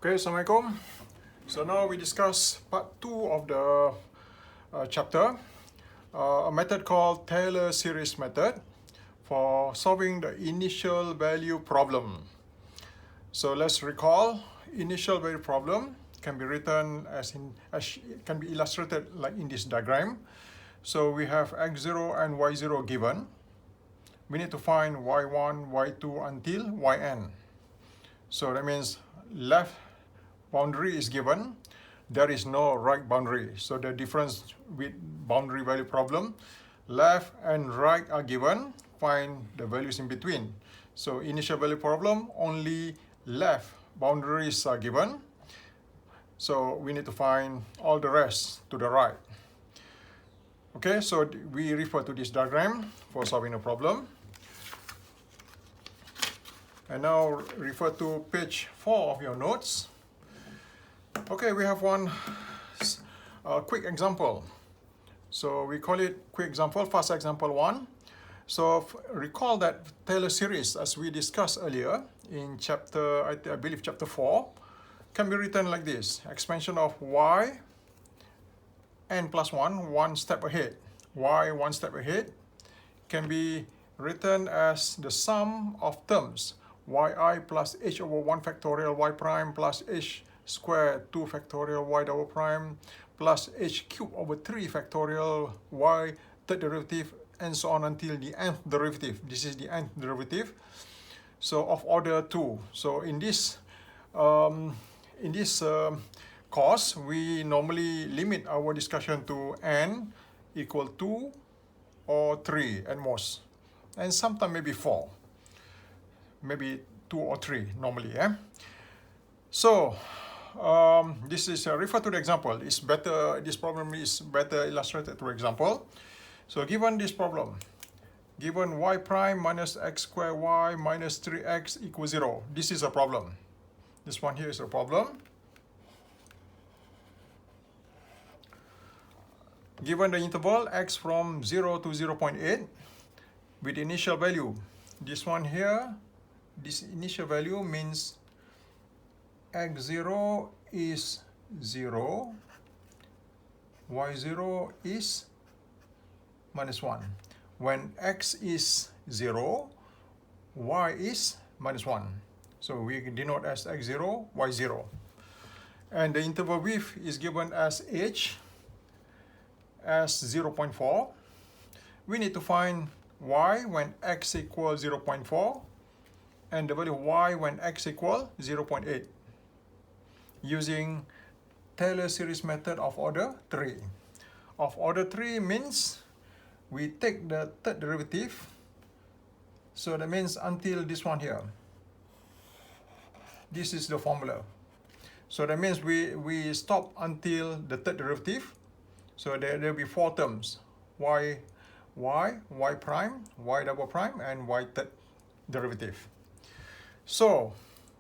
Okay, Assalamualaikum. So now we discuss part 2 of the chapter, a method called Taylor series method for solving the initial value problem. So let's recall, initial value problem can be written can be illustrated like in this diagram. So we have x0 and y0 given. We need to find y1, y2 until yn. So that means left boundary is given, there is no right boundary. So the difference with boundary value problem, left and right are given, find the values in between. So initial value problem, only left boundaries are given. So we need to find all the rest to the right. Okay, so we refer to this diagram for solving the problem. And now refer to page 4 of your notes. Okay, we have one quick example. So we call it quick example, fast example 1. So recall that Taylor series, as we discussed earlier in chapter, I believe chapter 4, can be written like this. Expansion of y, n plus 1, one step ahead. Y one step ahead can be written as the sum of terms yi plus h over 1 factorial y prime plus h squared 2 factorial y double prime plus h cubed over 3 factorial y third derivative and so on until the nth derivative. This is the nth derivative. So of order 2. So in this course, we normally limit our discussion to n equal 2 or 3 at most. And sometimes maybe 4. Maybe 2 or 3 normally. So this is refer to the example. It's better. This problem is better illustrated through example. So given this problem, given y prime minus x squared y minus 3x equals 0. This is a problem. This one here is a problem. Given the interval x from 0 to 0.8 with initial value, this one here, this initial value means x0 is 0, y0 is minus 1. When x is 0, y is minus 1. So we denote as x0, y0. And the interval width is given as h as 0.4. We need to find y when x equals 0.4 and the value of y when x equals 0.8 using Taylor series method of order 3. Of order 3 means we take the third derivative. So that means until this one here. This is the formula. So that means we stop until the third derivative. So there will be 4 terms. Y prime, y double prime, and y third derivative. So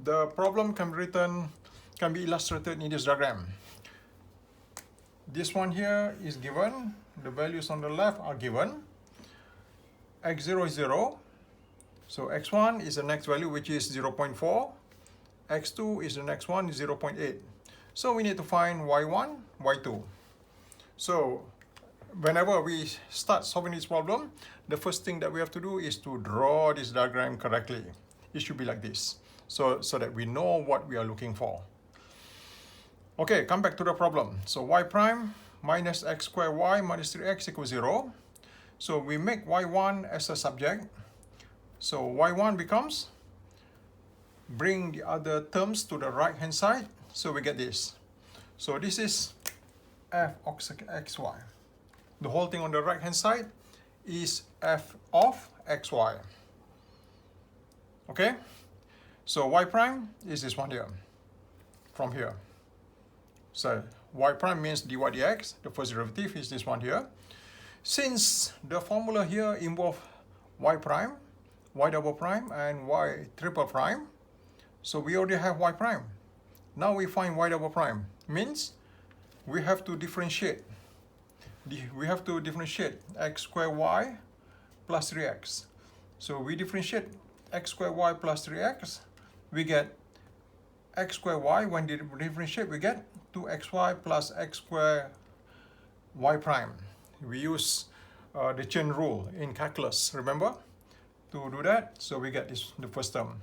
the problem can be illustrated in this diagram. This one here is given. The values on the left are given. x0 is 0. So x1 is the next value, which is 0.4. x2 is the next one, 0.8. So we need to find y1, y2. So whenever we start solving this problem, the first thing that we have to do is to draw this diagram correctly. It should be like this, so that we know what we are looking for. Okay, come back to the problem. So y prime minus x squared y minus 3x equals 0. So we make y1 as a subject. So y1 becomes, bring the other terms to the right hand side. So we get this. So this is f of xy. The whole thing on the right hand side is f of xy. Okay? So y prime is this one here, from here. So y prime means dy dx, the first derivative is this one here. Since the formula here involves y prime, y double prime, and y triple prime, so we already have y prime. Now we find y double prime, means we have to differentiate. We have to differentiate x squared y plus 3x. So we differentiate x squared y plus 3x, we get x square y, when we differentiate, we get 2xy plus x square y prime. We use the chain rule in calculus, remember, to do that. So we get this, the first term.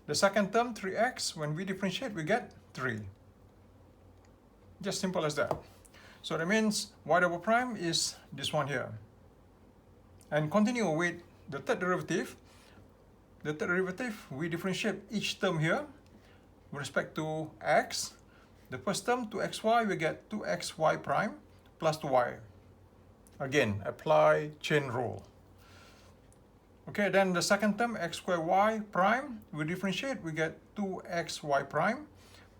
The second term, 3x, when we differentiate, we get 3. Just simple as that. So that means y double prime is this one here. And continue with the third derivative. The third derivative, we differentiate each term here with respect to x. The first term, 2xy, we get 2xy prime plus 2y. Again, apply chain rule. Okay, then the second term, x square y prime, we differentiate, we get 2xy prime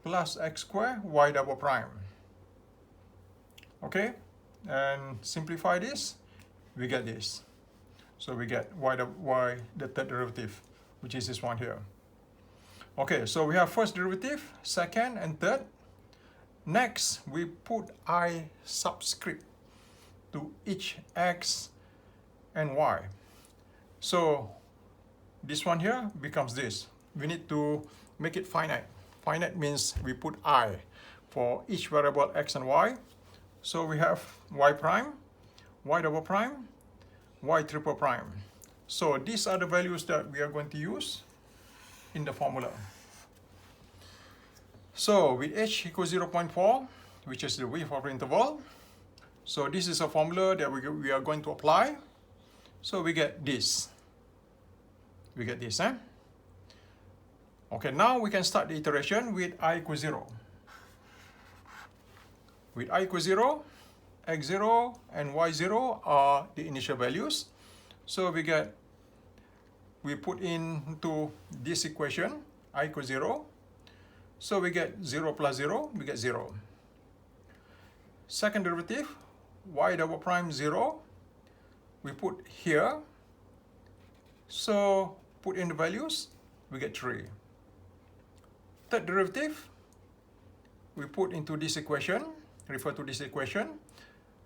plus x square y double prime. Okay, and simplify this, we get this. So we get y, the third derivative, which is this one here. Okay, so we have first derivative, second, and third. Next, we put I subscript to each x and y. So this one here becomes this. We need to make it finite. Finite means we put I for each variable x and y. So we have y prime, y double prime, y triple prime. So these are the values that we are going to use in the formula. So with h equals 0.4, which is the width of the interval, so this is a formula that we are going to apply. So we get this. We get this, eh? Okay, now we can start the iteration with I equals 0. With I equals 0, x0 and y0 are the initial values. So we put into this equation, I equals 0. So we get 0 plus 0, we get 0. Second derivative, y double prime 0, we put here. So put in the values, we get 3. Third derivative, we put into this equation, refer to this equation,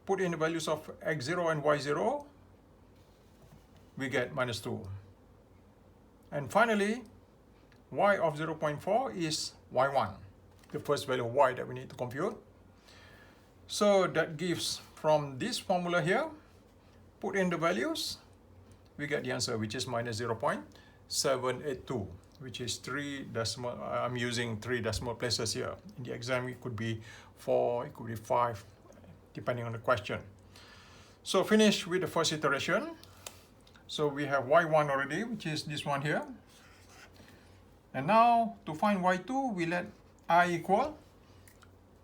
put in the values of x0 and y0, we get minus 2. And finally, y of 0.4 is y1, the first value of y that we need to compute. So that gives, from this formula here, put in the values, we get the answer, which is minus 0.782, which is 3 decimal, I'm using 3 decimal places here. In the exam, it could be 4, it could be 5, depending on the question. So finish with the first iteration. So we have y1 already, which is this one here. And now, to find y2, we let I equal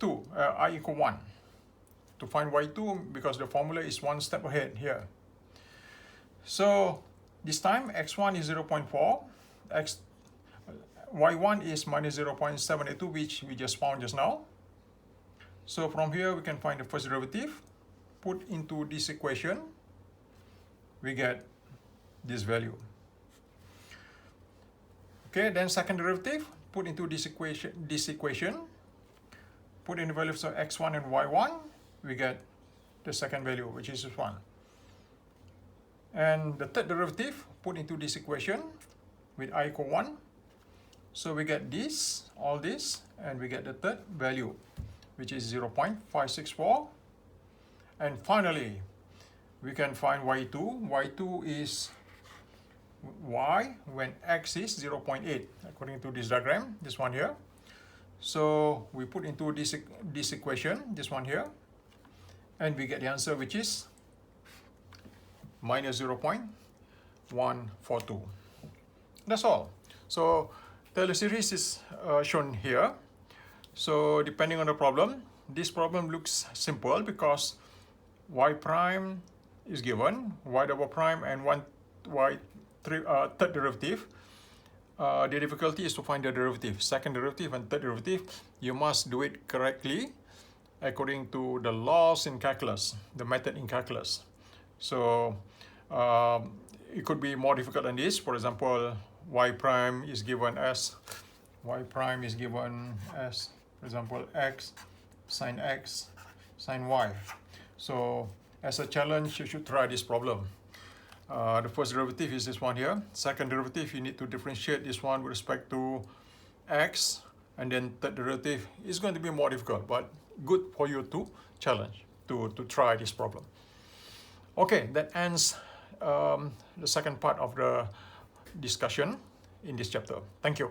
1. To find y2, because the formula is one step ahead here. So this time, x1 is 0.4, y1 is minus 0.782, which we just found just now. So from here, we can find the first derivative. Put into this equation, we get this value. Okay, then second derivative, put into this equation, put in the values of x1 and y1, we get the second value, which is this one. And the third derivative, put into this equation with I equal 1. So we get this, all this, and we get the third value, which is 0.564. And finally, we can find y2. y2 is y when x is 0.8, according to this diagram, this one here. So we put into this equation, this one here, and we get the answer, which is minus 0.142. That's all. So Taylor series is shown here. So depending on the problem, this problem looks simple because y prime is given, y double prime, and third derivative. The difficulty is to find the derivative, second derivative and third derivative. You must do it correctly according to the laws in calculus, the method in calculus. So it could be more difficult than this. For example, y prime is given as, for example, x sine y. So as a challenge, you should try this problem. The first derivative is this one here. Second derivative, you need to differentiate this one with respect to x. and then third derivative is going to be more difficult, but good for you to challenge, to try this problem. Okay, that ends the second part of the discussion in this chapter. Thank you.